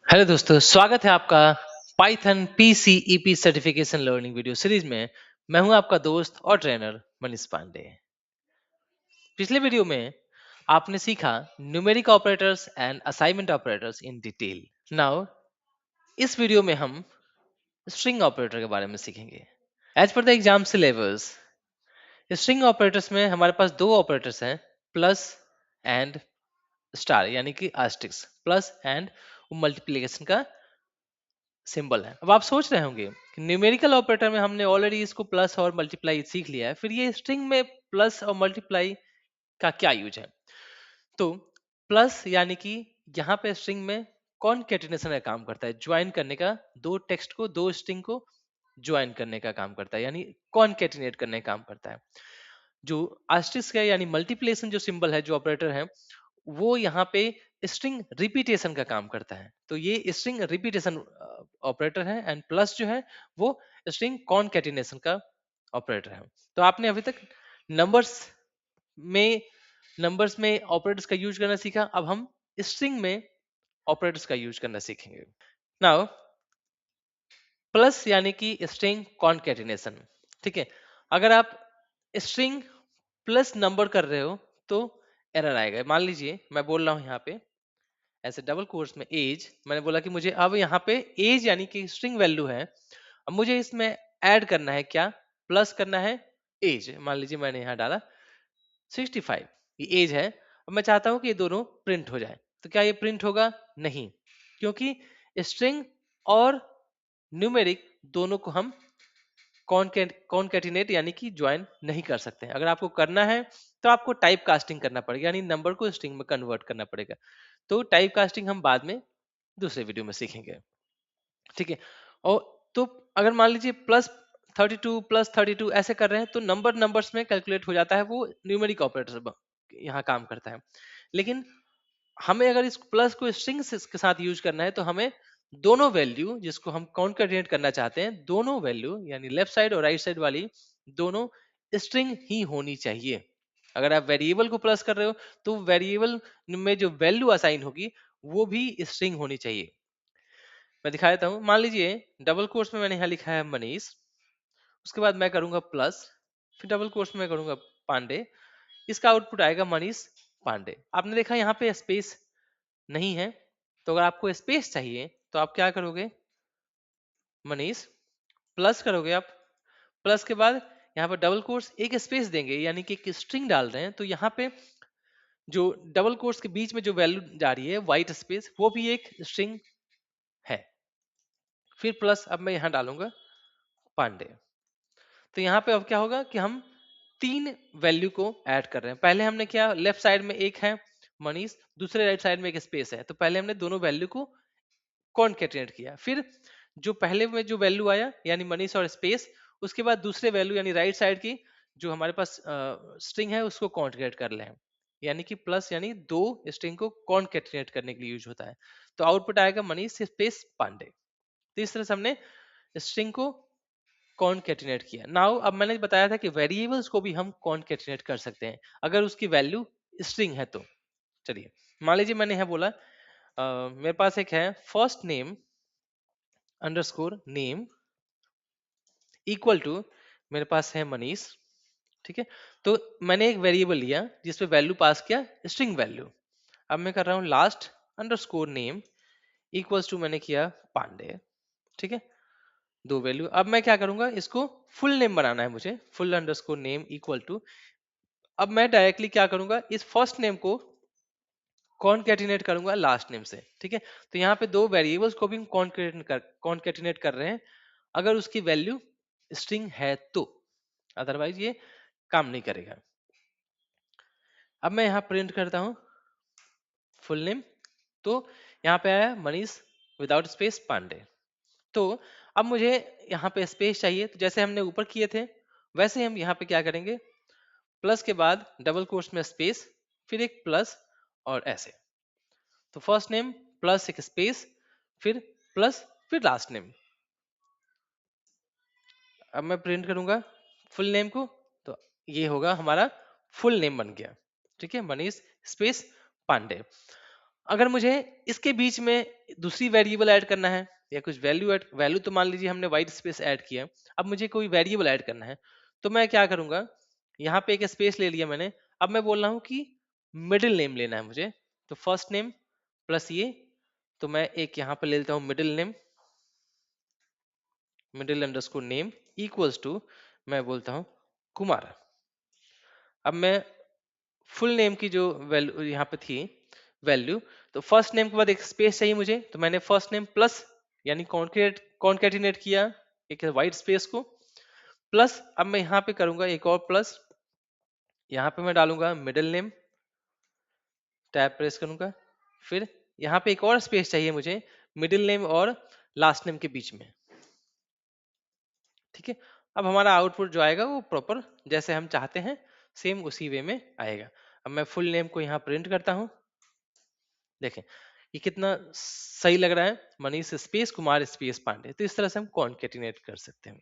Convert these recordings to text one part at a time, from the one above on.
Hello दोस्तों, स्वागत है आपका Python PCEP certification learning video series में। मैं हूं आपका दोस्त और ट्रेनर मनीष पांडे। पिछले वीडियो में आपने सीखा numeric operators and assignment operators in detail. Now इस वीडियो में हम स्ट्रिंग ऑपरेटर के बारे में सीखेंगे। As per the exam syllabus, string operators में हमारे पास दो ऑपरेटर्स हैं, प्लस एंड स्टार, यानी कि आस्टिक्स। प्लस एंड मल्टीप्लिकेशन का सिंबल है। अब आप सोच रहे होंगे कि न्यूमेरिकल ऑपरेटर में हमने ऑलरेडी इसको प्लस और मल्टीप्लाई सीख लिया है, फिर ये स्ट्रिंग में प्लस और मल्टीप्लाई का क्या यूज है। तो प्लस यानी कि यहाँ पे स्ट्रिंग में कॉनकैटिनेशन का काम करता है, ज्वाइन करने का, दो टेक्स्ट को, दो स्ट्रिंग को ज्वाइन करने का काम करता है, यानी कॉनकैटिनेट करने का काम करता है। जो आस्टिक्स है यानी मल्टीप्लिकेशन जो सिंबल है, जो ऑपरेटर है, वो यहाँ पे स्ट्रिंग रिपीटेशन का काम करता है। तो ये स्ट्रिंग रिपीटेशन ऑपरेटर है, एंड प्लस जो है वो स्ट्रिंग कॉनकैटिनेशन का ऑपरेटर है। तो आपने अभी तक नंबर्स में नंबर्स में ऑपरेटर्स का यूज करना सीखा। अब हम स्ट्रिंग में ऑपरेटर्स का यूज करना सीखेंगे। नाउ प्लस यानी कि स्ट्रिंग कॉनकैटिनेशन। ठीक है, अगर आप स्ट्रिंग प्लस नंबर कर रहे हो तो एरर आएगा। मान लीजिए मैं बोल रहा हूं यहाँ पे ऐसे डबल कोर्स में एज, मैंने बोला कि मुझे अब यहाँ पे एज यानी कि स्ट्रिंग वैल्यू है, अब मुझे इसमें ऐड करना है, क्या प्लस करना है एज। मान लीजिए मैंने यहाँ डाला 65, ये एज है। अब मैं चाहता हूं कि ये दोनों प्रिंट हो जाए, तो क्या ये प्रिंट होगा? नहीं, क्योंकि स्ट्रिंग और न्यूमेरिक दोनों को हम कॉनकैटिनेट यानी कि ज्वाइन नहीं कर सकते हैं। अगर आपको करना है तो आपको टाइप कास्टिंग करना पड़ेगा, यानी नंबर को स्ट्रिंग में कन्वर्ट करना पड़ेगा। तो टाइप कास्टिंग हम बाद में दूसरे वीडियो में सीखेंगे। ठीक है, और तो अगर मान लीजिए +32 +32 ऐसे कर रहे हैं तो नंबर्स में कैलकुलेट हो जाता है, वो न्यूमेरिक ऑपरेटर यहाँ काम करता है। लेकिन हमें अगर इस प्लस को स्ट्रिंग के साथ यूज करना है तो हमें दोनों वैल्यू जिसको हम कॉन्कैटिनेट करना चाहते हैं, दोनों वैल्यू यानी लेफ्ट साइड और राइट साइड वाली दोनों स्ट्रिंग ही होनी चाहिए। अगर आप वेरिएबल को प्लस कर रहे हो तो वेरिएबल में जो वैल्यू असाइन होगी वो भी स्ट्रिंग होनी चाहिए। मैं दिखा देता हूँ। मान लीजिए डबल कोर्स में मैंने यहाँ लिखा है मनीष, उसके बाद मैं करूंगा प्लस, फिर डबल कोर्स में करूंगा पांडे। इसका आउटपुट आएगा मनीष पांडे। आपने देखा यहाँ पे स्पेस नहीं है, तो अगर आपको स्पेस चाहिए तो आप क्या करोगे, मनीष प्लस करोगे आप, प्लस के बाद यहाँ पर डबल कोर्स एक स्पेस देंगे, यानी कि एक स्ट्रिंग डाल रहे हैं, तो यहाँ पे जो डबल कोर्स के बीच में जो वैल्यू जा रही है व्हाइट स्पेस, वो भी एक स्ट्रिंग है। फिर प्लस अब मैं यहाँ डालूंगा पांडे। तो यहाँ पे अब क्या होगा कि हम तीन वैल्यू को ऐड कर रहे हैं। पहले हमने क्या, लेफ्ट साइड में एक है मनीष, दूसरे राइट साइड में एक स्पेस है, तो पहले हमने दोनों वैल्यू को कॉन्केटिनेट किया। फिर जो पहले में जो वैल्यू आया यानी मनीष और स्पेस, उसके बाद दूसरे वैल्यू यानी राइट साइड की जो हमारे पास स्ट्रिंग है उसको कॉन्केटिनेट कर लें, यानी कि प्लस यानी दो स्ट्रिंग को कॉन्केटिनेट करने के लिए यूज होता है। तो आउटपुट आएगा मनीष स्पेस पांडे। तो इस तरह से हमने स्ट्रिंग को कॉन्केटिनेट किया। नाउ अब मैंने बताया था कि वेरिएबल्स को भी हम कॉन्केटिनेट कर सकते हैं अगर उसकी वैल्यू स्ट्रिंग है तो। चलिए मान लीजिए मैंने यहाँ बोला मेरे पास एक है first name underscore name equal to, मेरे पास है मनीष। ठीक है, तो मैंने एक वेरिएबल लिया जिसपे वैल्यू पास किया स्ट्रिंग वैल्यू। अब मैं कर रहा हूँ last underscore name equals to, मैंने किया पांडे। ठीक है, दो वैल्यू। अब मैं क्या करूंगा, इसको फुल नेम बनाना है मुझे, full underscore name equal to. अब मैं डायरेक्टली क्या करूंगा, इस फर्स्ट नेम को कॉन्केटिनेट करूंगा लास्ट नेम से। ठीक है, तो यहाँ पे दो वेरिएबल्स को भी कॉन्केटिनेट कर रहे हैं अगर उसकी वैल्यू स्ट्रिंग है तो, अदरवाइज ये काम नहीं करेगा। अब मैं यहाँ प्रिंट करता हूँ फुल नेम, तो यहाँ पे आया मनीष विदाउट स्पेस पांडे। तो अब मुझे यहाँ पे स्पेस चाहिए, तो जैसे हमने ऊपर किए थे वैसे हम यहाँ पे क्या करेंगे, प्लस के बाद डबल कोट्स में स्पेस, फिर एक प्लस, और ऐसे। तो फर्स्ट नेम प्लस एक स्पेस, फिर प्लस, फिर लास्ट नेम। अब मैं प्रिंट करूंगा फुल नेम को, तो ये होगा हमारा फुल नेम बन गया। ठीक है, मनीष स्पेस पांडे। अगर मुझे इसके बीच में दूसरी वेरिएबल ऐड करना है या कुछ वैल्यू तो मान लीजिए हमने वाइट स्पेस ऐड किया, अब मुझे कोई वेरिएबल ऐड करना है, तो मैं क्या करूंगा, यहाँ पे एक स्पेस ले लिया मैंने। अब मैं बोल रहा हूँ कि मिडिल नेम लेना है मुझे, तो फर्स्ट नेम प्लस ये, तो मैं एक यहाँ पे ले लेता हूँ middle name, middle underscore name equals to, मैं बोलता हूँ कुमार। अब मैं फुल नेम की जो वैल्यू यहाँ पे थी वैल्यू, तो फर्स्ट नेम के बाद एक स्पेस चाहिए मुझे, तो मैंने फर्स्ट नेम प्लस यानी कॉन्केटिनेट किया एक वाइट स्पेस को, प्लस अब मैं यहाँ पे करूंगा एक और प्लस, यहाँ पे मैं डालूंगा मिडिल नेम, टैब प्रेस करूंगा, फिर यहाँ पे एक और स्पेस चाहिए मुझे मिडिल नेम और लास्ट नेम के बीच में। ठीक है, अब हमारा आउटपुट जो आएगा वो प्रॉपर जैसे हम चाहते हैं सेम उसी वे में आएगा। अब मैं फुल नेम को यहाँ प्रिंट करता हूँ, देखें ये कितना सही लग रहा है, मनीष स्पेस कुमार स्पेस पांडे। तो इस तरह से हम कॉन्केटिनेट कर सकते हैं।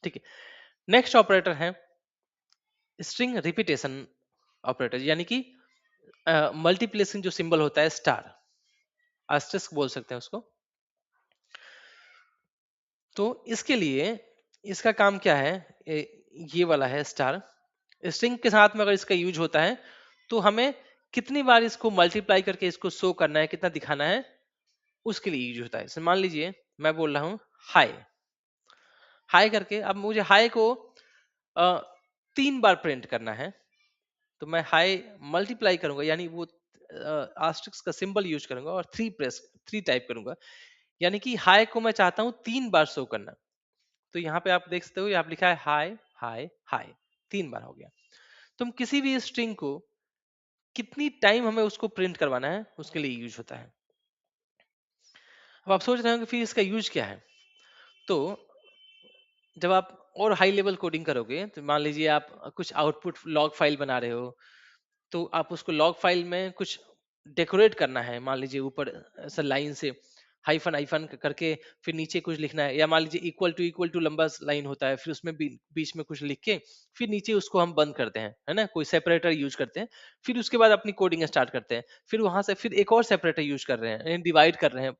ठीक है, नेक्स्ट ऑपरेटर है स्ट्रिंग रिपीटेशन ऑपरेटर, यानी कि मल्टीप्लेसिंग जो सिंबल होता है स्टार, एस्टेरिस्क बोल सकते हैं उसको। तो इसके लिए इसका काम क्या है, ये वाला है स्टार। स्ट्रिंग के साथ में अगर इसका यूज होता है तो हमें कितनी बार इसको मल्टीप्लाई करके इसको शो करना है, कितना दिखाना है, उसके लिए यूज होता है। जैसे मान लीजिए मैं बोल रहा हूँ हाय, हाय करके अब मुझे हाय को 3 बार प्रिंट करना है, तो मैं हाय मल्टीप्लाई करूंगा यानी वो आस्ट्रिक्स का सिंबल यूज करूंगा और 3 टाइप करूंगा, यानी कि हाय को मैं चाहता हूँ 3 बार शो करना। तो यहाँ पे आप देख सकते हो, आप लिखा है हाय हाय हाय, 3 बार हो गया। तुम किसी भी स्ट्रिंग को कितनी टाइम हमें उसको प्रिंट करवाना है उसके लिए यूज होता है। अब आप सोच रहे हो कि फिर इसका यूज क्या है, तो जब आप और हाई लेवल कोडिंग करोगे तो मान लीजिए आप कुछ आउटपुट लॉग फाइल बना रहे हो, तो आप उसको लॉग फाइल में कुछ डेकोरेट करना है, मान लीजिए ऊपर ऐसा लाइन से हाइफन हाइफन करके फिर नीचे कुछ लिखना है, या मान लीजिए इक्वल टू लंबा लाइन होता है, फिर उसमें बीच में कुछ लिख के फिर नीचे उसको हम बंद करते हैं, है ना, कोई सेपरेटर यूज करते हैं, फिर उसके बाद अपनी कोडिंग स्टार्ट करते हैं, फिर वहां से फिर एक और सेपरेटर यूज कर रहे हैं, डिवाइड कर रहे हैं।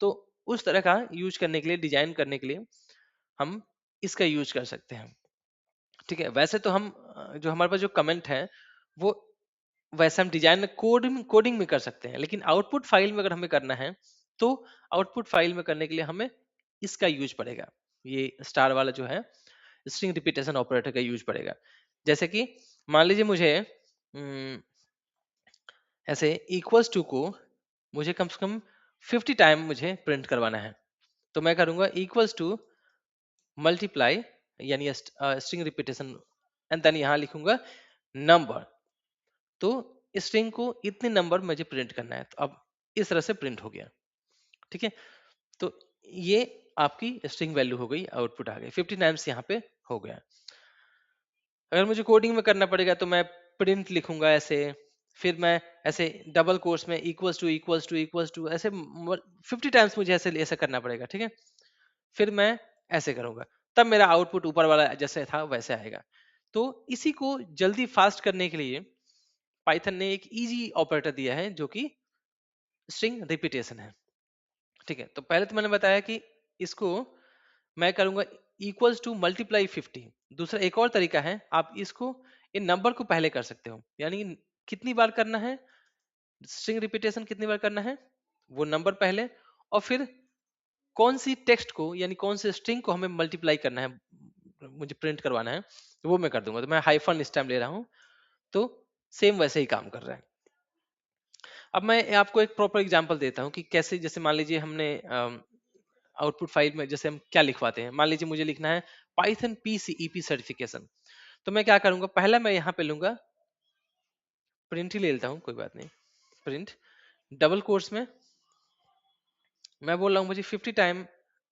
तो उस तरह का यूज करने के लिए, डिजाइन करने के लिए हम इसका यूज कर सकते हैं। ठीक है, वैसे तो हम जो हमारे पास जो कमेंट है वो वैसे हम डिजाइन में कोडिंग में कर सकते हैं, लेकिन आउटपुट फाइल में अगर हमें करना है तो आउटपुट फाइल में करने के लिए हमें इसका यूज पड़ेगा, ये स्टार वाला जो है स्ट्रिंग रिपीटेशन ऑपरेटर का यूज पड़ेगा। जैसे कि मान लीजिए मुझे ऐसे इक्वल्स टू को मुझे कम से कम 50 टाइम मुझे प्रिंट करवाना है, तो मैं करूंगा इक्वल्स टू मल्टीप्लाई यानी स्ट्रिंग रिपीटेशन एंड देन यहाँ लिखूंगा नंबर, तो स्ट्रिंग को इतने नंबर मुझे प्रिंट करना है, तो अब इस तरह से प्रिंट हो गया। ठीक है, तो ये आपकी स्ट्रिंग वैल्यू हो गई, आउटपुट आ गई 50 टाइम्स यहाँ पे हो गया। अगर मुझे कोडिंग में करना पड़ेगा तो मैं प्रिंट लिखूंगा ऐसे, फिर मैं ऐसे डबल कोर्स में इक्वल्स टू ऐसे 50 टाइम्स मुझे ऐसे ऐसे करना पड़ेगा। ठीक है, फिर मैं ऐसे करूंगा, तब मेरा आउटपुट ऊपर वाला जैसे था वैसे आएगा। तो इसी को जल्दी फास्ट करने के लिए पाइथन ने एक इजी ऑपरेटर दिया है जो कि स्ट्रिंग रिपीटेशन है। ठीक है, तो पहले तो मैंने बताया कि इसको मैं करूंगा इक्वल्स टू मल्टीप्लाई 50। दूसरा एक और तरीका है, आप इसको इन नंबर को पहले कर सकते हो, यानी कितनी बार करना है स्ट्रिंग रिपीटेशन, कितनी बार करना है वो नंबर पहले, और फिर कौन सी टेक्स्ट को यानी कौन से स्ट्रिंग को हमें मल्टीप्लाई करना है, मुझे प्रिंट करवाना है, तो वो मैं कर दूंगा। तो मैं हाइफन इस टाइम ले रहा हूं, तो सेम वैसे ही काम कर रहा है। अब मैं आपको एक प्रॉपर एग्जांपल देता हूँ कि कैसे, जैसे मान लीजिए हमने आउटपुट फाइल में जैसे हम क्या लिखवाते हैं, मान लीजिए मुझे लिखना है पाइथन पीसीईपी सर्टिफिकेशन, तो मैं क्या करूंगा, पहला मैं यहाँ पे लूंगा प्रिंट ही ले लेता हूँ, कोई बात नहीं, प्रिंट डबल कोर्स में मैं बोल रहा हूँ मुझे 50 टाइम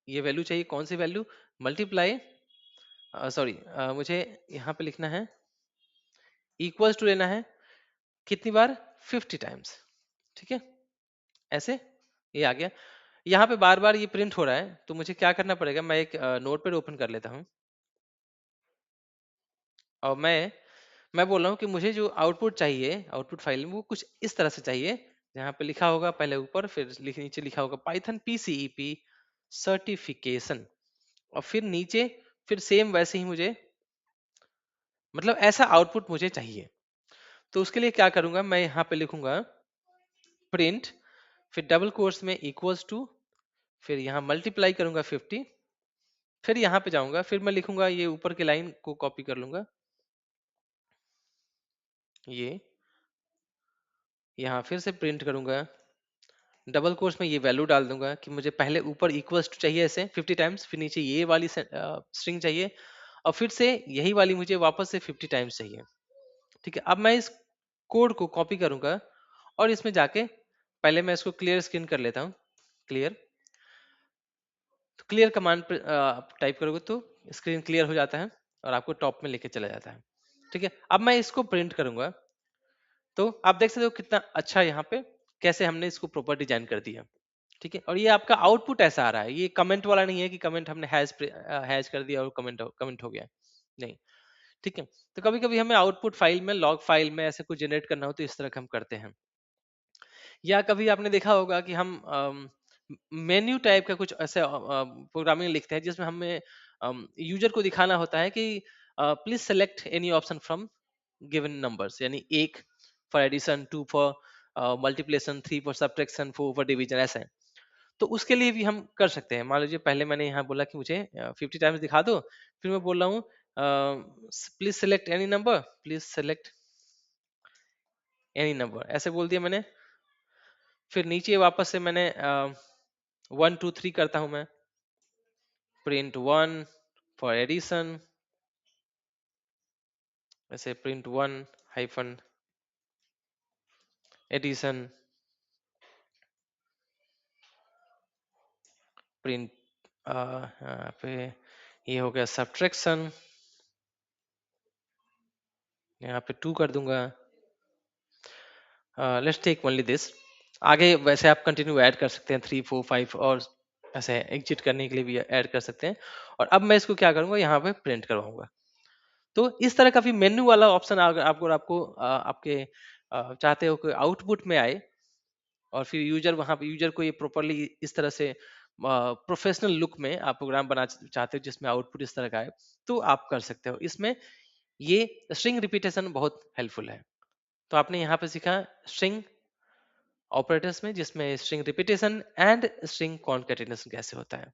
ये वैल्यू चाहिए, कौन सी वैल्यू, मल्टीप्लाई, सॉरी मुझे यहाँ पे लिखना है इक्वल्स टू लेना है कितनी बार, 50 टाइम्स। ठीक है, ऐसे ये आ गया। यहाँ पे बार बार ये प्रिंट हो रहा है, तो मुझे क्या करना पड़ेगा, मैं एक नोट पैड ओपन कर लेता हूँ, और मैं बोल रहा हूँ कि मुझे जो आउटपुट चाहिए आउटपुट फाइल में वो कुछ इस तरह से चाहिए, यहाँ पे लिखा होगा पहले ऊपर, फिर नीचे लिखा होगा पाइथन पीसीईपी सर्टिफिकेशन, और फिर नीचे फिर सेम वैसे ही मुझे, मतलब ऐसा आउटपुट मुझे चाहिए। तो उसके लिए क्या करूंगा, मैं यहाँ पे लिखूंगा प्रिंट, फिर डबल कोर्स में इक्वल्स टू, फिर यहाँ मल्टीप्लाई करूंगा 50, फिर यहाँ पे जाऊंगा, फिर मैं लिखूंगा ये ऊपर के लाइन को कॉपी कर लूंगा, ये यहाँ फिर से प्रिंट करूंगा, डबल कोर्स में ये वैल्यू डाल दूंगा कि मुझे पहले ऊपर इक्वल्स टू चाहिए ऐसे 50 टाइम्स, फिर नीचे ये वाली स्ट्रिंग चाहिए, और फिर से यही वाली मुझे वापस से 50 टाइम्स चाहिए। ठीक है, अब मैं इस कोड को कॉपी करूंगा और इसमें जाके पहले मैं इसको क्लियर स्क्रीन कर लेता हूँ। क्लियर, तो क्लियर कमांड टाइप करोगे तो स्क्रीन क्लियर हो जाता है और आपको टॉप में लेके चला जाता है। ठीक है, अब मैं इसको प्रिंट करूंगा, तो आप देख सकते हो कितना अच्छा यहाँ पे कैसे हमने इसको प्रॉपर डिजाइन कर दिया। ठीक है, और ये आपका आउटपुट ऐसा आ रहा है, ये कमेंट वाला नहीं है कि कमेंट हमने हैश कर दिया और कमेंट हो गया, नहीं। ठीक है, तो कभी कभी हमें आउटपुट फाइल में, लॉग फाइल में ऐसे कुछ जनरेट करना हो तो इस तरह का हम करते हैं। या कभी आपने देखा होगा कि हम मेन्यू टाइप का कुछ ऐसे प्रोग्रामिंग लिखते हैं जिसमें हमें यूजर को दिखाना होता है कि please select any option from given numbers, यानी एक for addition, two for multiplication, three for subtraction, four for division, ऐसा है। तो उसके लिए भी हम कर सकते हैं। मान लीजिए पहले मैंने यहाँ बोला कि मुझे 50 टाइम्स दिखा दो, फिर मैं बोल रहा हूँ please select any number, please select any number, ऐसे बोल दिया मैंने। फिर नीचे वापस से मैंने 1 2 3 करता हूं मैं, प्रिंट 1 फॉर एडिशन, ऐसे प्रिंट 1 हाइफन एडिशन, प्रिंट यहाँ पे ये हो गया सब्ट्रैक्शन, यहाँ पे 2 कर दूंगा। Let's take only this. आगे वैसे आप कंटिन्यू ऐड कर सकते हैं 3 4 5, और ऐसे एग्जिट करने के लिए भी ऐड कर सकते हैं। और अब मैं इसको क्या करूंगा, यहाँ पे प्रिंट करवाऊंगा। तो इस तरह का भी मेन्यू वाला ऑप्शन अगर आपको आपके चाहते हो कि आउटपुट में आए, और फिर यूजर वहां पे यूजर को ये प्रॉपरली इस तरह से प्रोफेशनल लुक में आप प्रोग्राम बना चाहते हो जिसमें आउटपुट इस तरह का है, तो आप कर सकते हो। इसमें ये स्ट्रिंग रिपीटेशन बहुत हेल्पफुल है। तो आपने यहाँ पे सीखा स्ट्रिंग ऑपरेटर्स में, जिसमें string repetition and string concatenation कैसे होता है।